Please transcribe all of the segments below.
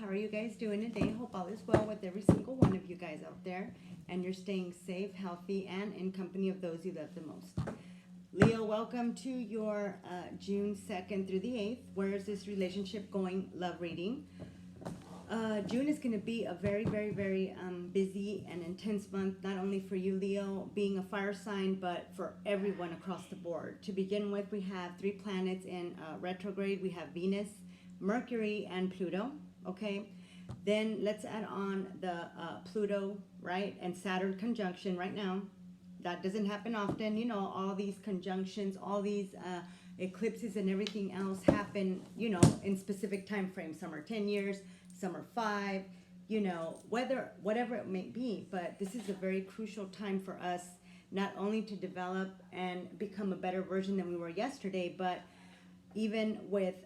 How are you guys doing today? Hope all is well with every single one of you guys out there, and you're staying safe, healthy, and in company of those you love the most. Leo, welcome to your June 2nd through the 8th. Where is this relationship going? Love reading. June is going to be a very, very, very busy and intense month, not only for you, Leo, being a fire sign, but for everyone across the board. To begin with, we have 3 planets in retrograde. We have Venus, Mercury, and Pluto, okay? Then let's add on the Pluto, right, and Saturn conjunction right now. That doesn't happen often. You know, all these conjunctions, all these eclipses and everything else happen, you know, in specific time frames. Some are 10 years, some are 5, you know, whatever it may be. But this is a very crucial time for us, not only to develop and become a better version than we were yesterday, but even with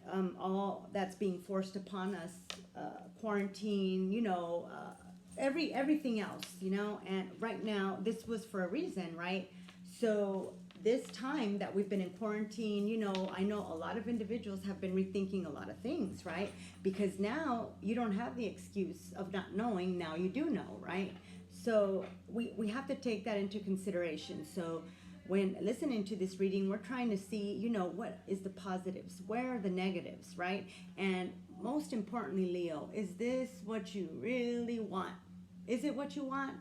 all that's being forced upon us, quarantine, you know, everything else, you know. And right now, this was for a reason, right? So this time that we've been in quarantine, you know, I know a lot of individuals have been rethinking a lot of things, right? Because now you don't have the excuse of not knowing. Now you do know, right? So we have to take that into consideration. So when listening to this reading, we're trying to see, you know, what is the positives? Where are the negatives, right? And most importantly, Leo, is this what you really want? Is it what you want?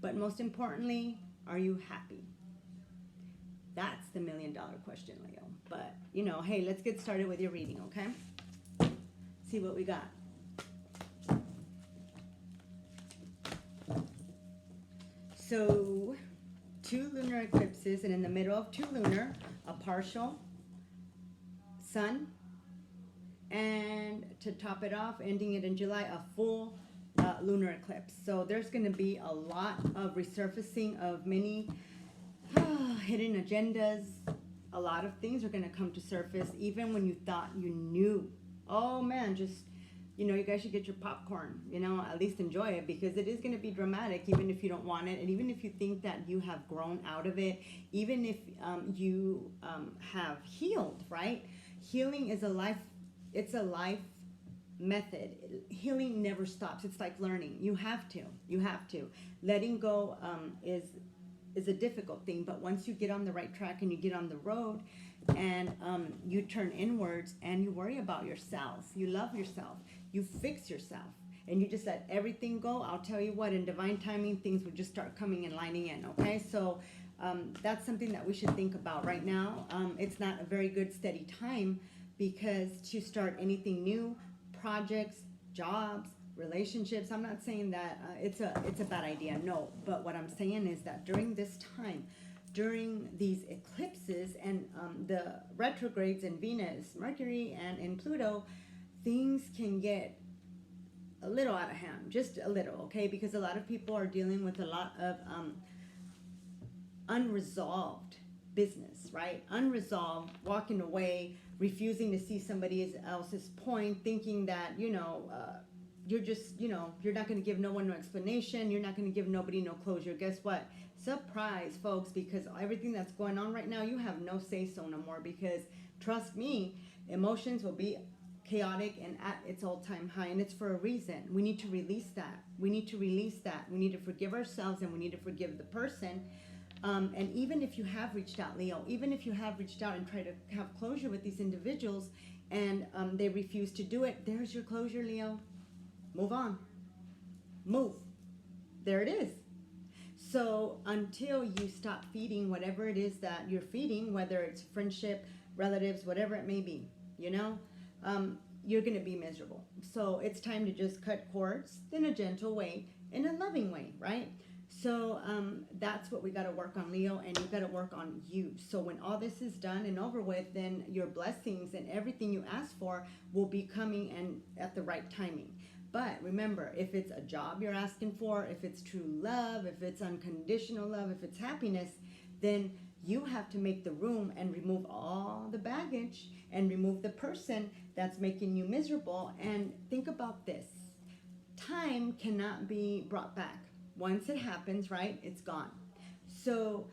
But most importantly, are you happy? That's the $1 million question, Leo. But, you know, hey, let's get started with your reading, okay? See what we got. So 2 lunar eclipses, and in the middle of 2 lunar, a partial sun, and to top it off, ending it in July, a full lunar eclipse. So there's going to be a lot of resurfacing of many hidden agendas. A lot of things are going to come to surface, even when you thought you knew. Oh man, just, you know, you guys should get your popcorn, you know, at least enjoy it, because it is going to be dramatic, even if you don't want it. And even if you think that you have grown out of it, even if you have healed, right? Healing is a life, it's a life method. Healing never stops. It's like learning. You have to. Letting go is a difficult thing, but once you get on the right track and you get on the road, and you turn inwards and you worry about yourself, you love yourself, you fix yourself, and you just let everything go, I'll tell you what, in divine timing, things will just start coming and lining in, okay? So that's something that we should think about right now. It's not a very good steady time, because to start anything new, projects, jobs, relationships, I'm not saying that it's a bad idea, no, but what I'm saying is that during this time, during these eclipses and the retrogrades in Venus, Mercury, and in Pluto, things can get a little out of hand, just a little, okay? Because a lot of people are dealing with a lot of unresolved business, right? Unresolved, walking away, refusing to see somebody else's point, thinking that, you know, you're just, you know, you're not going to give no one no explanation. You're not going to give nobody no closure. Guess what? Surprise, folks, because everything that's going on right now, you have no say-so no more, because trust me, emotions will be chaotic and at its all-time high, and it's for a reason. We need to release that. We need to release that. We need to forgive ourselves, and we need to forgive the person. And even if you have reached out, Leo, even if you have reached out and tried to have closure with these individuals, and they refuse to do it, there's your closure, Leo. Move on. Move. There it is. So until you stop feeding whatever it is that you're feeding, whether it's friendship, relatives, whatever it may be, you know, you're going to be miserable. So it's time to just cut cords in a gentle way, in a loving way, right? So that's what we got to work on, Leo, and you got to work on you. So when all this is done and over with, then your blessings and everything you ask for will be coming and at the right timing. But remember, if it's a job you're asking for, if it's true love, if it's unconditional love, if it's happiness, then you have to make the room and remove all the baggage and remove the person that's making you miserable. And think about this. Time cannot be brought back. Once it happens, right, it's gone. So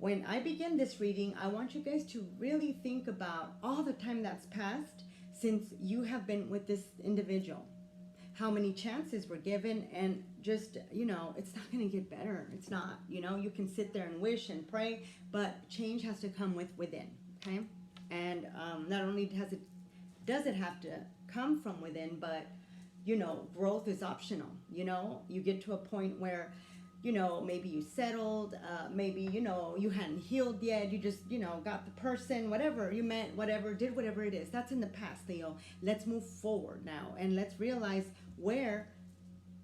when I begin this reading, I want you guys to really think about all the time that's passed since you have been with this individual. how many chances we're given, and just, it's not going to get better. It's not. You can sit there and wish and pray, but change has to come within, okay? And not only does it have to come from within, but growth is optional. You get to a point where maybe you settled, maybe you hadn't healed yet, you just got the person, whatever you meant, did whatever it is, that's in the past, Leo. Let's move forward now, and let's realize where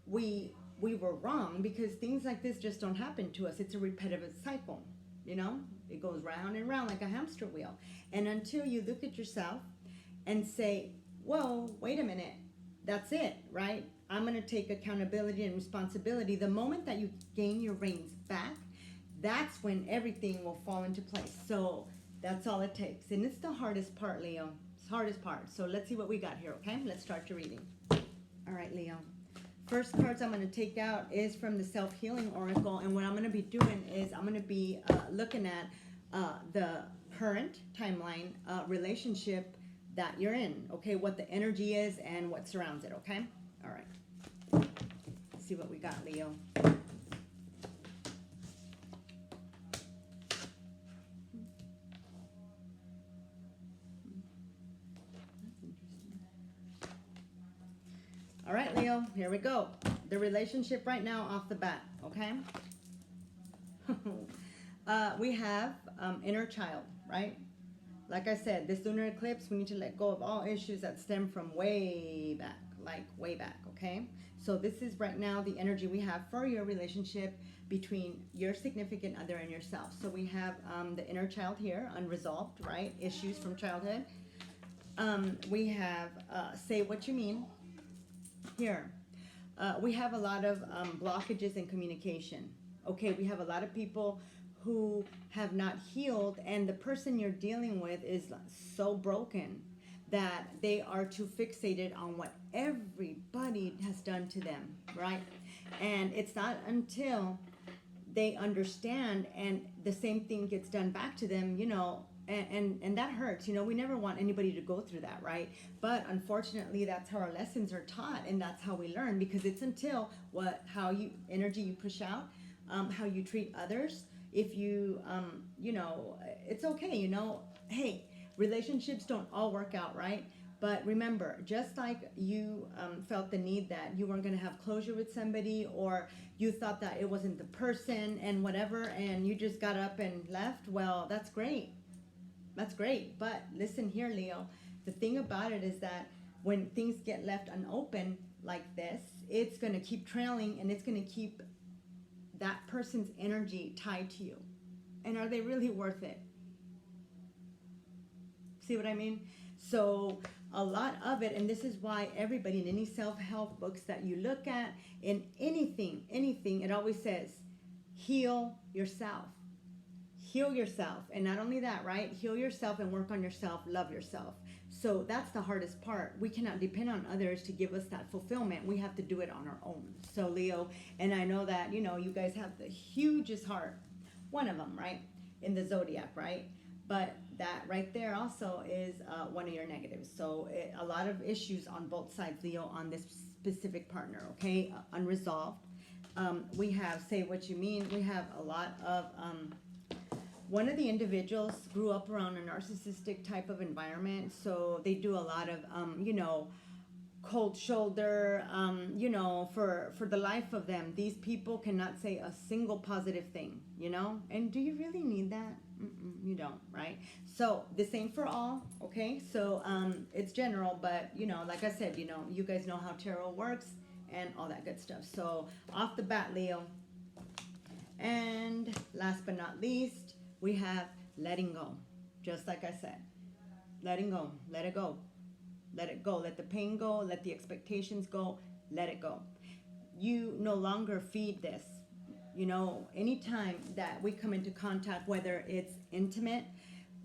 we were wrong, because things like this just don't happen to us. It's a repetitive cycle. It goes round and round like a hamster wheel. And until you look at yourself and say, whoa, wait a minute, that's it, right? I'm going to take accountability and responsibility. The moment that you gain your reins back, that's when everything will fall into place. So that's all it takes. And it's the hardest part, Leo. It's the hardest part. So let's see what we got here, okay? Let's start your reading. All right, Leo. First cards I'm going to take out is from the Self-Healing Oracle. And what I'm going to be doing is I'm going to be looking at the current timeline relationship that you're in, okay? What the energy is and what surrounds it, okay? All right. Let's see what we got, Leo. All right, Leo, here we go. The relationship right now off the bat, okay? We have inner child, right? Like I said, this lunar eclipse, we need to let go of all issues that stem from way back, like way back, okay? So this is right now the energy we have for your relationship between your significant other and yourself. So we have the inner child here, unresolved, right? Issues from childhood. We have say what you mean here. We have a lot of blockages in communication. Okay, we have a lot of people who have not healed, and the person you're dealing with is so broken that they are too fixated on what everybody has done to them, right? And it's not until they understand and the same thing gets done back to them, and that hurts. We never want anybody to go through that, right? But unfortunately, that's how our lessons are taught, and that's how we learn, because it's until energy you push out, how you treat others. If you, it's okay, hey, relationships don't all work out, right? But remember, just like you felt the need that you weren't going to have closure with somebody, or you thought that it wasn't the person and whatever, and you just got up and left, well, that's great. That's great. But listen here, Leo, the thing about it is that when things get left unopened like this, it's going to keep trailing, and it's going to keep that person's energy tied to you. And are they really worth it? See what I mean? So a lot of it, and this is why everybody in any self-help books that you look at, in anything, it always says, heal yourself. Heal yourself. And not only that, right? Heal yourself and work on yourself. Love yourself. So that's the hardest part. We cannot depend on others to give us that fulfillment. We have to do it on our own. So Leo, and I know that, you guys have the hugest heart. One of them, right? In the zodiac, right? But that right there also is one of your negatives. So a lot of issues on both sides, Leo, on this specific partner, okay? Unresolved. We have say what you mean. We have a lot of... one of the individuals grew up around a narcissistic type of environment, so they do a lot of, cold shoulder, for the life of them. These people cannot say a single positive thing, And do you really need that? You don't, right? So the same for all, okay? So it's general, but, like I said, you guys know how tarot works and all that good stuff. So off the bat, Leo. And last but not least, we have letting go. Just like I said, letting go, let it go. Let it go. Let the pain go. Let the expectations go. Let it go. You no longer feed this. Anytime that we come into contact, whether it's intimate,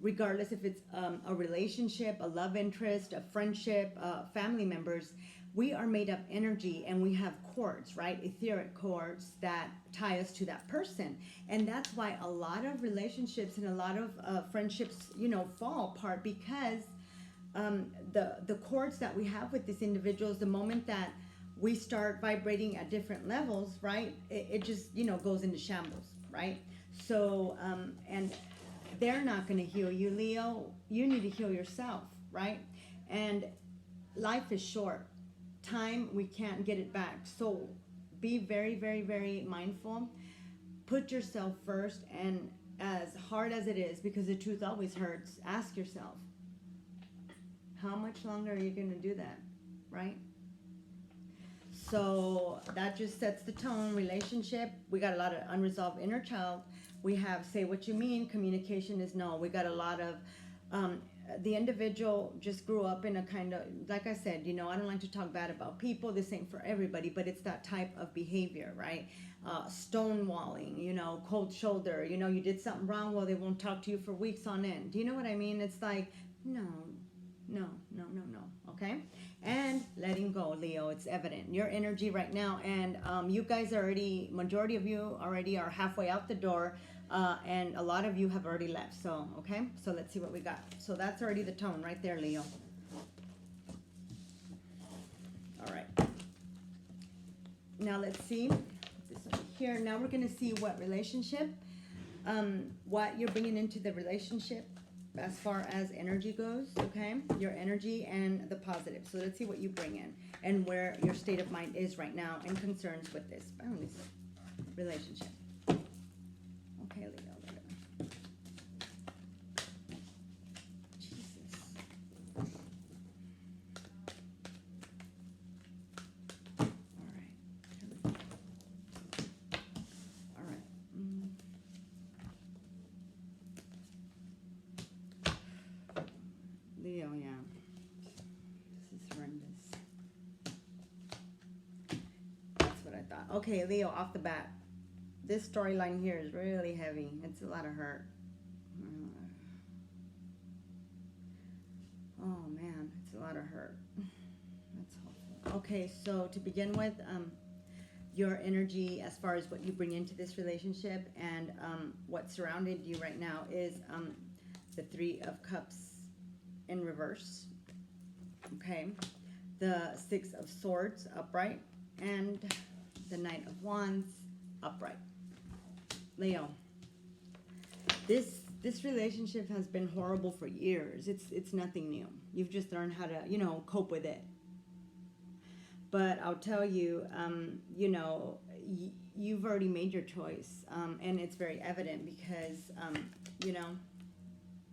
regardless if it's a relationship, a love interest, a friendship, family members, we are made of energy, and we have cords, right? Etheric cords that tie us to that person. And that's why a lot of relationships and a lot of friendships, fall apart, because the cords that we have with these individuals, the moment that we start vibrating at different levels, right? It just, you know, goes into shambles, right? So, and they're not going to heal you, Leo. You need to heal yourself, right? And life is short. Time, we can't get it back. So be very, very, very mindful. Put yourself first, and as hard as it is, because the truth always hurts, ask yourself, how much longer are you going to do that, right? So that just sets the tone. Relationship, we got a lot of unresolved inner child. We have say what you mean, communication is no. We got a lot of, the individual just grew up in a kind of, like I said, you know, I don't like to talk bad about people. This ain't for everybody, but it's that type of behavior, right? Stonewalling, you know, cold shoulder, you know, you did something wrong, well, they won't talk to you for weeks on end. Do you know what I mean? It's like, no, okay? And letting go, Leo, it's evident. Your energy right now, and you guys already, majority of you already are halfway out the door, and a lot of you have already left, so, okay? So let's see what we got. So that's already the tone right there, Leo. All right. Now let's see. Put this over here. Now we're going to see what relationship, what you're bringing into the relationship as far as energy goes, okay? Your energy and the positive. So let's see what you bring in and where your state of mind is right now and concerns with this relationship. Okay, Leo. Jesus. All right. Here we go. All right. Leo, yeah. This is horrendous. That's what I thought. Okay, Leo, off the bat. This storyline here is really heavy. It's a lot of hurt. Oh, man. It's a lot of hurt. That's helpful. Okay, so to begin with, your energy as far as what you bring into this relationship and what surrounded you right now is the Three of Cups in reverse, okay, the Six of Swords upright, and the Knight of Wands upright. Leo, this relationship has been horrible for years. It's nothing new. You've just learned how to, you know, cope with it. But I'll tell you, you know, you've already made your choice, and it's very evident because, you know,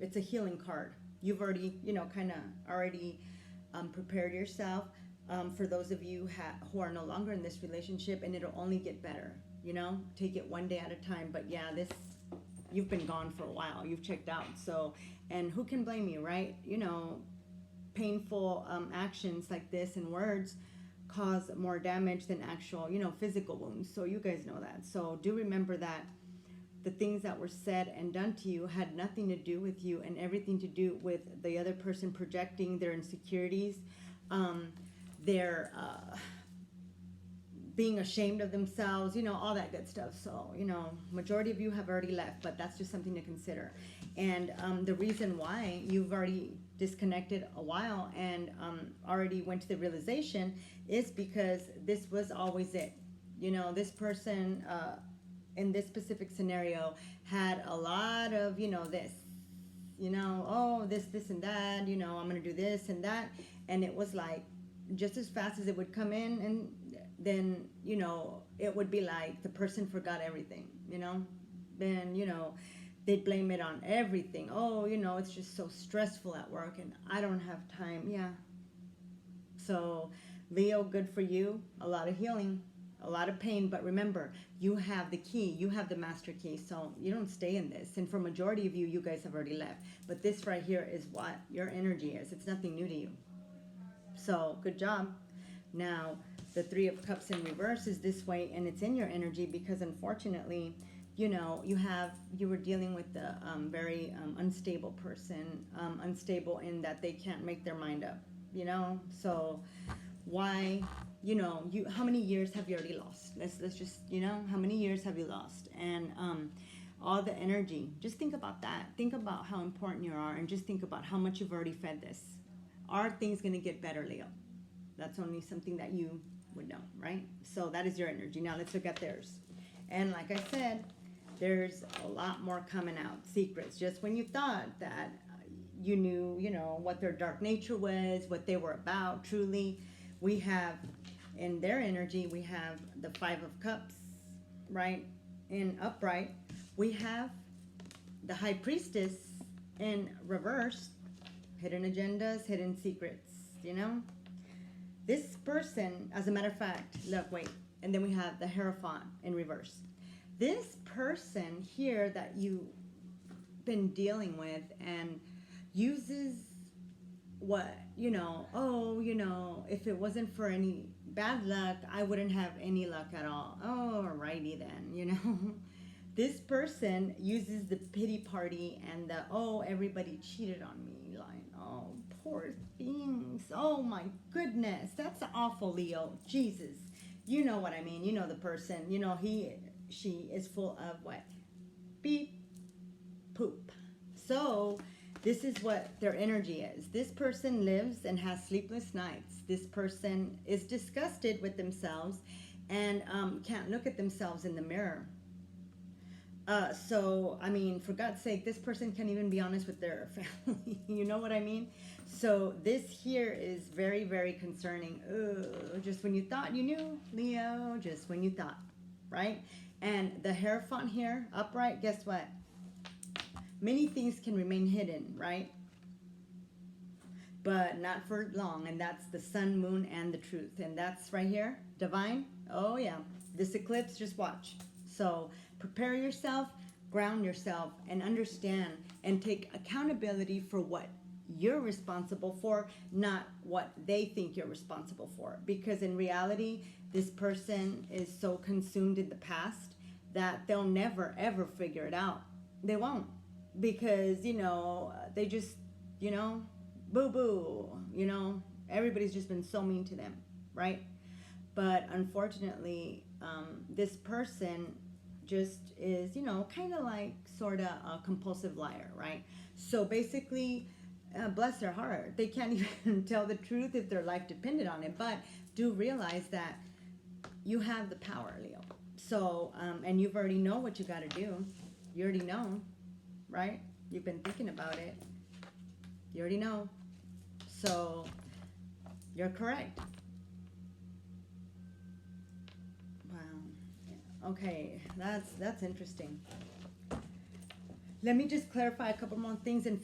it's a healing card. You've already, you know, kind of already prepared yourself for those of you who are no longer in this relationship, and it'll only get better, you know? Take it one day at a time. But yeah, you've been gone for a while. You've checked out. So, and who can blame you, right? You know, painful actions like this and words cause more damage than actual, you know, physical wounds. So you guys know that. So do remember that the things that were said and done to you had nothing to do with you and everything to do with the other person projecting their insecurities, their being ashamed of themselves, you know, all that good stuff. So, you know, majority of you have already left, but that's just something to consider. And the reason why you've already disconnected a while and already went to the realization is because this was always it. You know, this person in this specific scenario had a lot of, you know, this, you know, oh, this and that, you know, I'm going to do this and that. And it was like, just as fast as it would come in, and then, you know, it would be like the person forgot everything, you know. Then, you know, they'd blame it on everything. Oh, you know, it's just so stressful at work and I don't have time. Yeah. So, Leo, good for you. A lot of healing, a lot of pain. But remember, you have the key. You have the master key. So you don't stay in this. And for majority of you, you guys have already left. But this right here is what your energy is. It's nothing new to you. So good job. Now, the Three of Cups in reverse is this way, and it's in your energy because unfortunately, you know, you were dealing with a very unstable person, unstable in that they can't make their mind up, you know. So why, you know, how many years have you already lost? Let's just, you know, how many years have you lost? And all the energy, just think about that. Think about how important you are, and just think about how much you've already fed this. Are things going to get better, Leo? That's only something that you would know, right? So that is your energy. Now let's look at theirs. And like I said, there's a lot more coming out. Secrets. Just when you thought that you knew, you know, what their dark nature was, what they were about, truly, we have in their energy, we have the Five of Cups, right? In upright. We have the High Priestess in reverse. Hidden agendas, hidden secrets, you know? This person, as a matter of fact, look, wait. And then we have the Hierophant in reverse. This person here that you've been dealing with and uses what, you know, oh, you know, if it wasn't for any bad luck, I wouldn't have any luck at all. Oh, alrighty then, you know. This person uses the pity party and the, oh, everybody cheated on me line. Oh, poor things. Oh my goodness. That's awful, Leo. Jesus. You know what I mean. You know the person. You know she is full of what? Beep, poop. So this is what their energy is. This person lives and has sleepless nights. This person is disgusted with themselves and can't look at themselves in the mirror. So, I mean, for God's sake, this person can't even be honest with their family. You know what I mean? So this here is very, very concerning. Ugh, just when you thought you knew, Leo, just when you thought, right? And the Hierophant here, upright, guess what? Many things can remain hidden, right? But not for long. And that's the sun, moon, and the truth. And that's right here, divine. Oh, yeah. This eclipse, just watch. So prepare yourself, ground yourself, and understand and take accountability for what you're responsible for, not what they think you're responsible for. Because in reality, this person is so consumed in the past that they'll never, ever figure it out. They won't. Because, you know, they just, you know, boo-boo, you know, everybody's just been so mean to them, right? But unfortunately, this person just is, you know, kind of like sort of a compulsive liar, right? So basically, bless their heart, they can't even tell the truth if their life depended on it. But do realize that you have the power, Leo. So, and you've already know what you got to do. You already know, right? You've been thinking about it. You already know. So, you're correct. Wow. Okay, that's interesting. Let me just clarify a couple more things and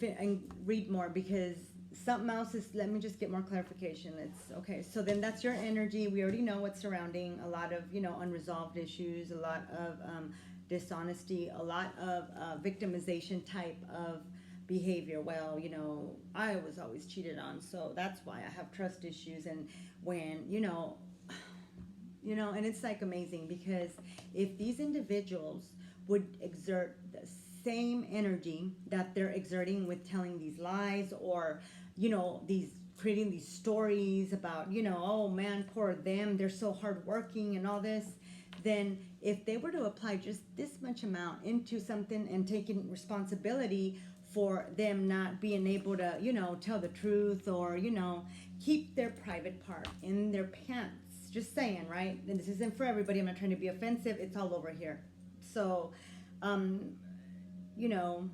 read more, because something else is, let me just get more clarification. Okay, so then that's your energy. We already know what's surrounding a lot of, you know, unresolved issues, a lot of dishonesty, a lot of victimization type of behavior. Well, you know, I was always cheated on, so that's why I have trust issues. And when, you know, and it's like amazing, because if these individuals would exert the same energy that they're exerting with telling these lies, or, you know, creating these stories about, you know, oh man, poor them, they're so hardworking and all this, then if they were to apply just this much amount into something and taking responsibility for them not being able to, you know, tell the truth, or, you know, keep their private part in their pants. Just saying, right? And this isn't for everybody. I'm not trying to be offensive. It's all over here. So, you know,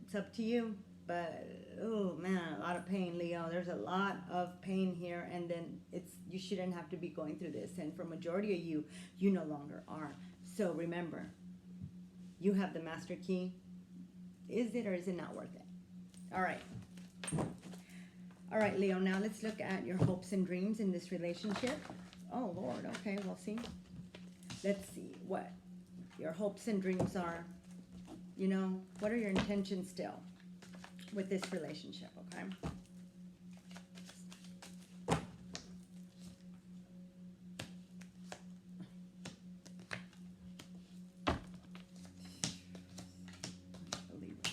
it's up to you. But, oh man, a lot of pain, Leo. There's a lot of pain here. And then you shouldn't have to be going through this. And for majority of you, you no longer are. So remember, you have the master key. Is it or is it not worth it? All right. All right, Leo, now let's look at your hopes and dreams in this relationship. Oh, Lord. Okay, we'll see. Let's see what your hopes and dreams are. You know, what are your intentions still with this relationship, okay?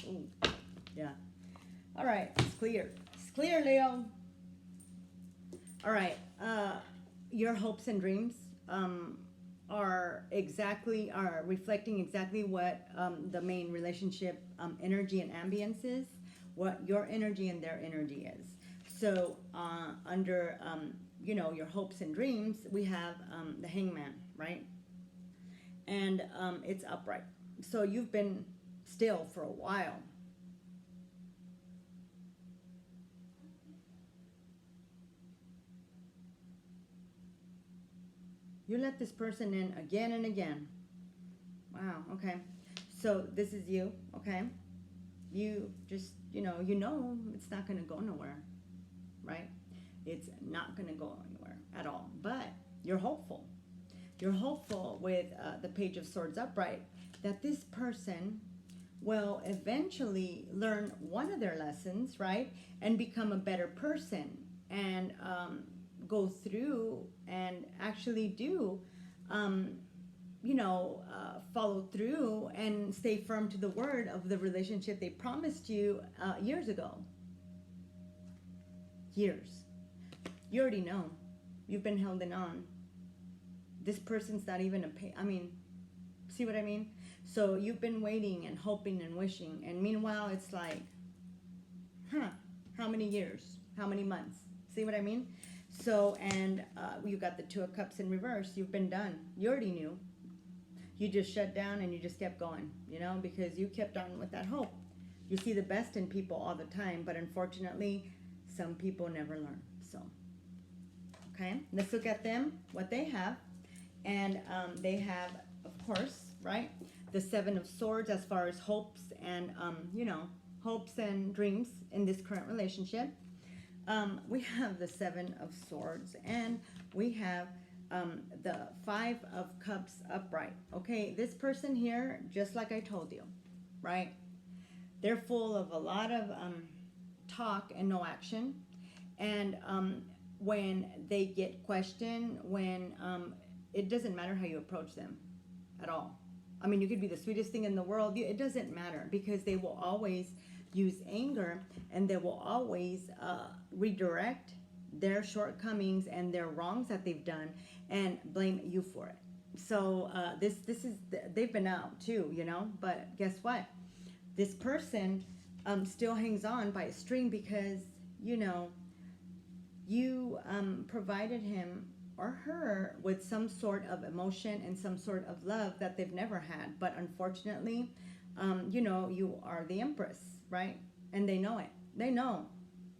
Ooh, yeah. All right, it's clear. Clear, Leo. All right. Your hopes and dreams are reflecting exactly what the main relationship energy and ambience is, what your energy and their energy is. So under, you know, your hopes and dreams, we have the hangman, right? And it's upright. So you've been still for a while. You let this person in again and again. Wow, okay. So this is you, okay? You just, you know it's not going to go nowhere, right? It's not going to go anywhere at all. But you're hopeful. You're hopeful with the Page of Swords upright that this person will eventually learn one of their lessons, right? And become a better person and go through and actually do, follow through and stay firm to the word of the relationship they promised you years ago. Years. You already know. You've been holding on. This person's not even see what I mean? So you've been waiting and hoping and wishing, and meanwhile it's like, how many years? How many months? See what I mean? So, and you got the Two of Cups in reverse. You've been done. You already knew. You just shut down and you just kept going, because you kept on with that hope. You see the best in people all the time, but unfortunately, some people never learn. So, okay, let's look at them, what they have. And they have, of course, right, the Seven of Swords as far as hopes and, hopes and dreams in this current relationship. We have the Seven of Swords, and we have the Five of Cups upright. Okay, this person here, just like I told you, right? They're full of a lot of talk and no action. And when they get questioned, when it doesn't matter how you approach them at all. I mean, you could be the sweetest thing in the world. It doesn't matter, because they will always use anger, and they will always redirect their shortcomings and their wrongs that they've done and blame you for it. So this is, they've been out too, but guess what? This person still hangs on by a string because, you provided him or her with some sort of emotion and some sort of love that they've never had. But unfortunately, you are the Empress, right? And they know it. They know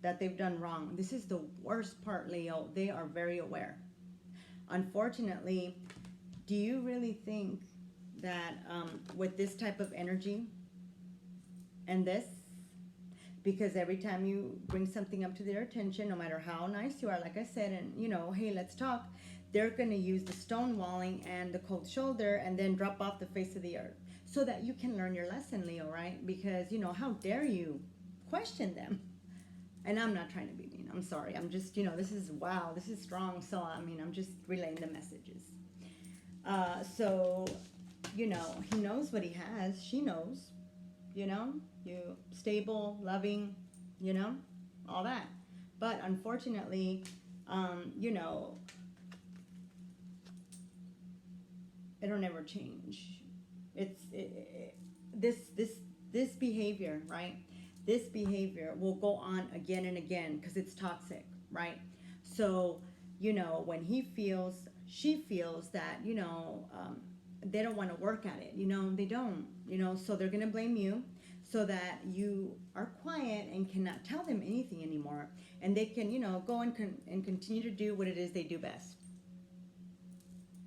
that they've done wrong. This is the worst part, Leo. They are very aware. Unfortunately, do you really think that with this type of energy and this, because every time you bring something up to their attention, no matter how nice you are, like I said, and hey, let's talk, they're going to use the stonewalling and the cold shoulder and then drop off the face of the earth so that you can learn your lesson, Leo, right? Because, how dare you question them? And I'm not trying to be mean. I'm sorry. I'm just, this is strong. So, I'm just relaying the messages. So, he knows what he has. She knows, you stable, loving, all that. But unfortunately, it'll never change. This behavior, right? This behavior will go on again and again because it's toxic, right? So, when she feels that, they don't want to work at it, they don't, so they're going to blame you so that you are quiet and cannot tell them anything anymore. And they can, go and continue to do what it is they do best.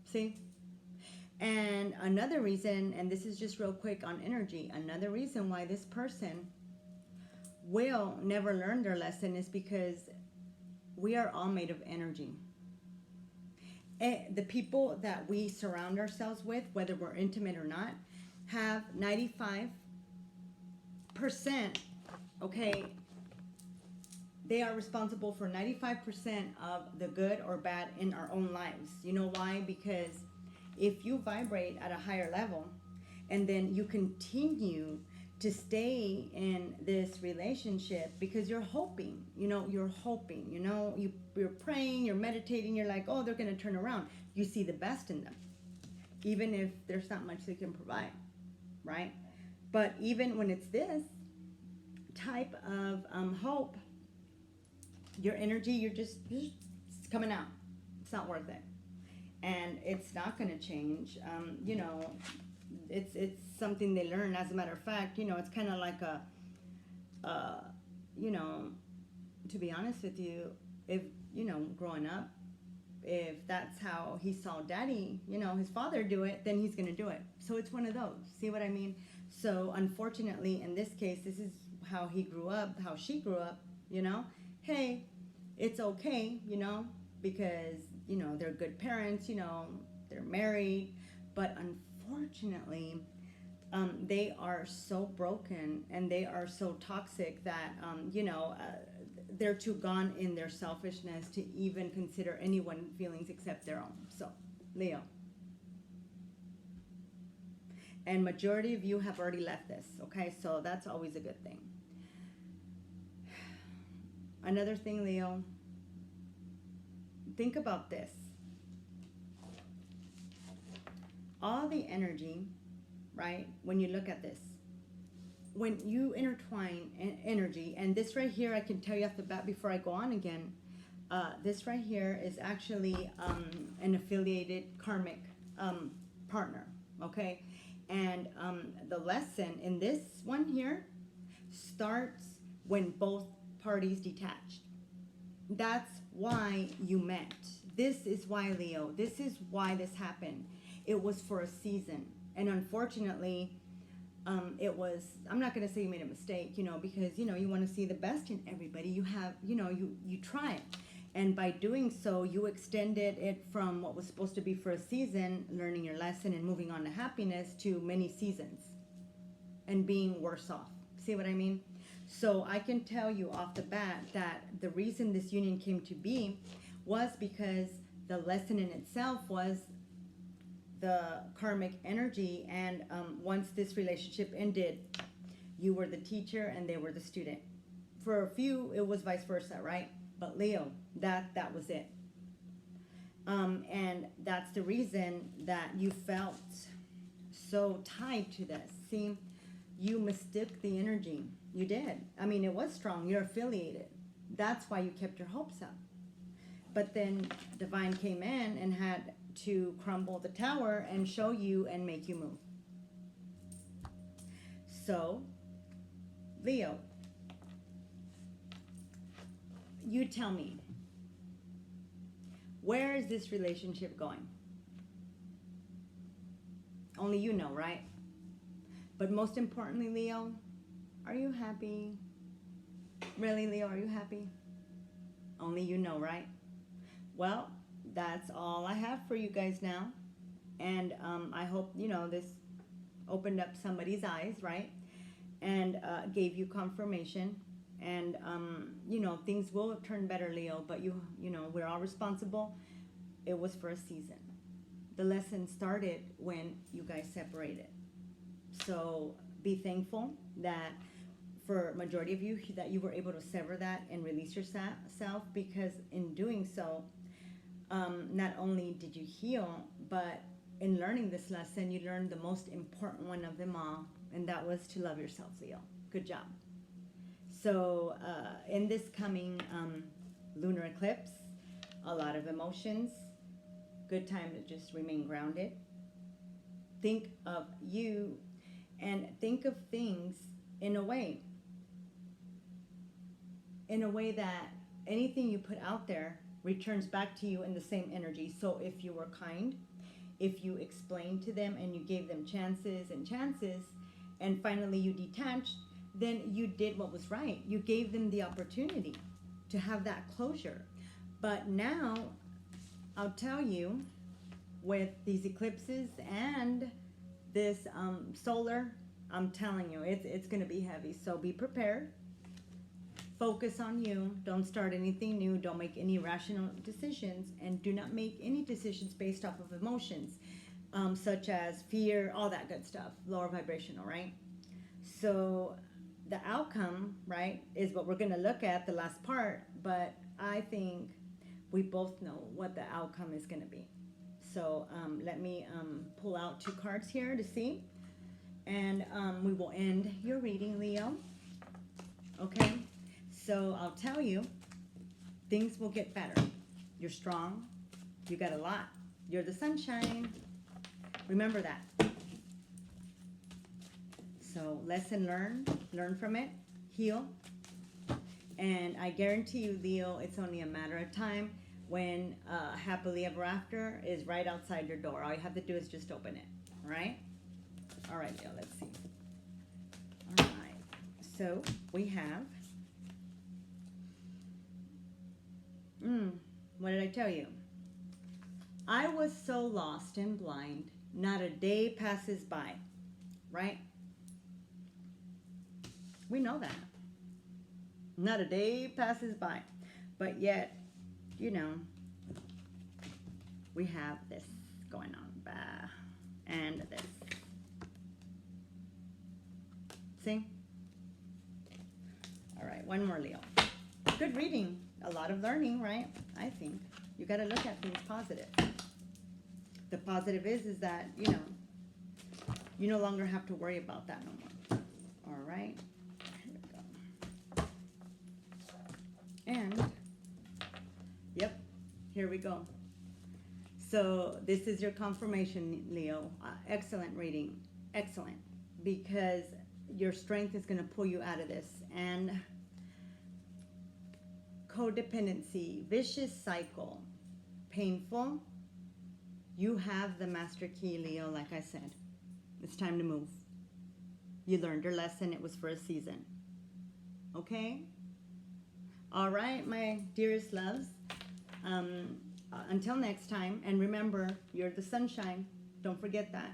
See? And another reason, and this is just real quick on energy, another reason why this person will never learn their lesson is because we are all made of energy. The people that we surround ourselves with, whether we're intimate or not, have 95%, okay, they are responsible for 95% of the good or bad in our own lives. You know why? Because if you vibrate at a higher level and then you continue to stay in this relationship because you're hoping, you're praying, you're meditating, you're like, oh, they're going to turn around. You see the best in them, even if there's not much they can provide, right? But even when it's this type of hope, your energy, you're just it's coming out. It's not worth it. And it's not going to change. You know, it's something they learn. As a matter of fact, you know, it's kind of like you know, to be honest with you, if, you know, growing up, if that's how he saw daddy, you know, his father do it, then he's going to do it. So it's one of those. See what I mean? So unfortunately, in this case, this is how he grew up, how she grew up, you know. Hey, it's okay, you know, because, you know, they're good parents, you know, they're married. But unfortunately, they are so broken and they are so toxic that, you know, they're too gone in their selfishness to even consider anyone's feelings except their own. So, Leo. And majority of you have already left this, okay? So that's always a good thing. Another thing, Leo, think about this. All the energy, right, when you look at this, when you intertwine energy, and this right here, I can tell you off the bat before I go on again, this right here is actually an affiliated karmic partner, okay? And the lesson in this one here starts when both parties detached. That's why you met. This is why, Leo, this is why this happened. It was for a season. And unfortunately, it was, I'm not going to say you made a mistake, you know, because, you know, you want to see the best in everybody. You have, you know, you try it. And by doing so, you extended it from what was supposed to be for a season, learning your lesson and moving on to happiness, to many seasons and being worse off. See what I mean? So I can tell you off the bat that the reason this union came to be was because the lesson in itself was the karmic energy, and once this relationship ended, you were the teacher and they were the student. For a few, it was vice versa, right? But Leo, that was it. And that's the reason that you felt so tied to this. See, you mistook the energy. You did. I mean, it was strong. You're affiliated. That's why you kept your hopes up. But then Divine came in and had to crumble the tower and show you and make you move. So, Leo, you tell me, where is this relationship going? Only you know, right? But most importantly, Leo, are you happy? Really, Leo, are you happy? Only you know, right? Well, that's all I have for you guys now. And I hope, you know, this opened up somebody's eyes, right? And gave you confirmation. And, you know, things will turn better, Leo. But, you know, we're all responsible. It was for a season. The lesson started when you guys separated. So be thankful that for majority of you that you were able to sever that and release yourself, because in doing so, not only did you heal, but in learning this lesson, you learned the most important one of them all, and that was to love yourself, Leo. Good job. So in this coming lunar eclipse, a lot of emotions. Good time to just remain grounded. Think of you and think of things in a way that anything you put out there returns back to you in the same energy. So if you were kind, if you explained to them and you gave them chances, and finally you detached, then you did what was right. You gave them the opportunity to have that closure. But now, I'll tell you, with these eclipses and this solar, I'm telling you, it's going to be heavy. So be prepared. Focus on you. Don't start anything new. Don't make any rational decisions. And do not make any decisions based off of emotions, such as fear, all that good stuff. Lower vibrational, right? So the outcome, right, is what we're going to look at, the last part. But I think we both know what the outcome is going to be. So let me pull out 2 cards here to see. And we will end your reading, Leo. Okay? So I'll tell you, things will get better. You're strong. You got a lot. You're the sunshine. Remember that. So lesson learned. Learn from it. Heal. And I guarantee you, Leo, it's only a matter of time when happily ever after is right outside your door. All you have to do is just open it. All right? All right, Leo, let's see. All right. So we have... what did I tell you? I was so lost and blind, not a day passes by, right? We know that. Not a day passes by. But yet, you know, we have this going on. And this. See? All right, one more, Leo. Good reading. A lot of learning, right? I think. You got to look at things positive. The positive is that, you know, you no longer have to worry about that no more. All right. Here we go. And, yep, here we go. So this is your confirmation, Leo. Excellent reading. Excellent. Because your strength is going to pull you out of this. And codependency, vicious cycle, painful. You have the master key, Leo, like I said. It's time to move. You learned your lesson. It was for a season. Okay? All right, my dearest loves. Until next time. And remember, you're the sunshine. Don't forget that.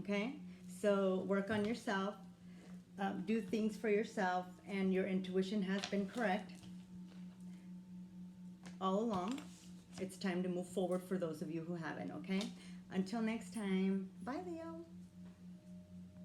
Okay? So work on yourself. Do things for yourself. And your intuition has been correct all along. It's time to move forward for those of you who haven't, okay? Until next time, bye, Leo.